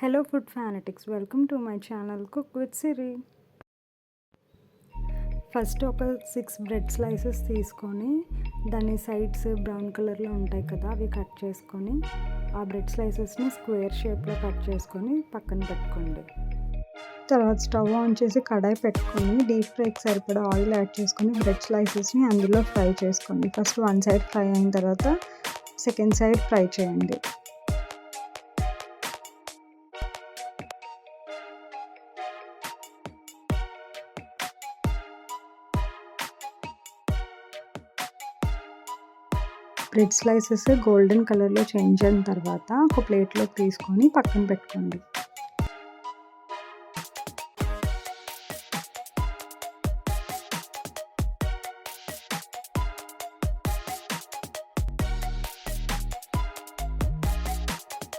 Hello food fanatics, welcome to my channel cook with Siri. First ఒక 6 bread slices తీసుకొని దాని sides brown కలర్లో ఉంటాయి కదా, అవి కట్ చేసుకొని ఆ బ్రెడ్ స్లైసెస్ని స్క్వేర్ షేప్లో కట్ చేసుకొని పక్కన పెట్టుకోండి. తర్వాత స్టవ్ ఆన్ చేసి కడాయి పెట్టుకొని డీప్ ఫ్రైకి సరిపడా ఆయిల్ యాడ్ చేసుకొని బ్రెడ్ స్లైసెస్ని అందులో ఫ్రై చేసుకోండి. ఫస్ట్ వన్ సైడ్ ఫ్రై అయిన తర్వాత సెకండ్ సైడ్ ఫ్రై చేయండి. బ్రెడ్ స్లైసెస్ గోల్డెన్ కలర్లో చేంజ్ అయిన తర్వాత ఒక ప్లేట్లోకి తీసుకొని పక్కన పెట్టుకోండి.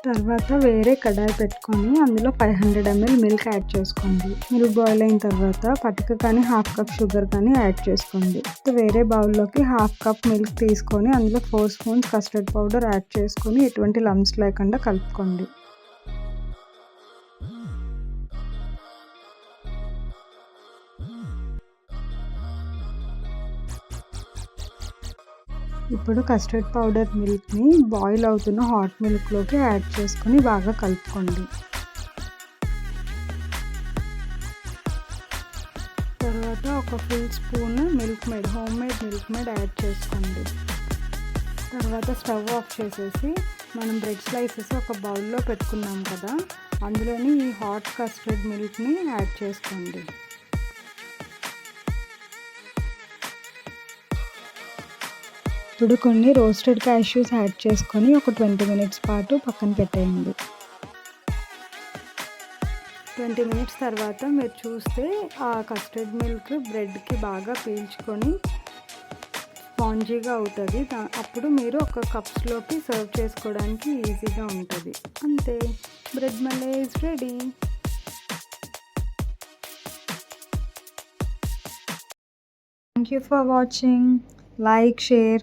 తర్వాత వేరే కడాయి పెట్టుకొని అందులో 500 ml మిల్క్ యాడ్ చేసుకోండి. మిల్క్ బాయిల్ అయిన తర్వాత పటిక కానీ హాఫ్ కప్ షుగర్ కానీ యాడ్ చేసుకోండి. వేరే బౌల్లోకి హాఫ్ కప్ మిల్క్ తీసుకొని అందులో 4 స్పూన్స్ కస్టర్డ్ పౌడర్ యాడ్ చేసుకొని ఎటువంటి లంప్స్ లేకుండా కలుపుకోండి. ఇప్పుడు కస్టర్డ్ పౌడర్ మిల్క్ని బాయిల్ అవుతున్న హాట్ మిల్క్లోకి యాడ్ చేసుకొని బాగా కలుపుకోండి. తర్వాత ఒక full spoon home made milk made add చేసుకోండి. తర్వాత స్టవ్ ఆఫ్ చేసేసి మనం బ్రెడ్ స్లైసెస్ ఒక బౌల్లో పెట్టుకున్నాం కదా, అందులోని ఈ హాట్ కస్టర్డ్ మిల్క్ని యాడ్ చేసుకోండి. ఇప్పుడు కొన్ని రోస్టెడ్ క్యాష్యూస్ యాడ్ చేసుకొని ఒక 20 మినిట్స్ పాటు పక్కన పెట్టేయండి. 20 మినిట్స్ తర్వాత మీరు చూస్తే ఆ కస్టర్డ్ మిల్క్ బ్రెడ్కి బాగా పీల్చుకొని స్పాంజీగా అవుతుంది. అప్పుడు మీరు ఒక కప్స్లోకి సర్వ్ చేసుకోవడానికి ఈజీగా ఉంటుంది. అంతే, bread malai is ready. Thank you for watching. Like, share,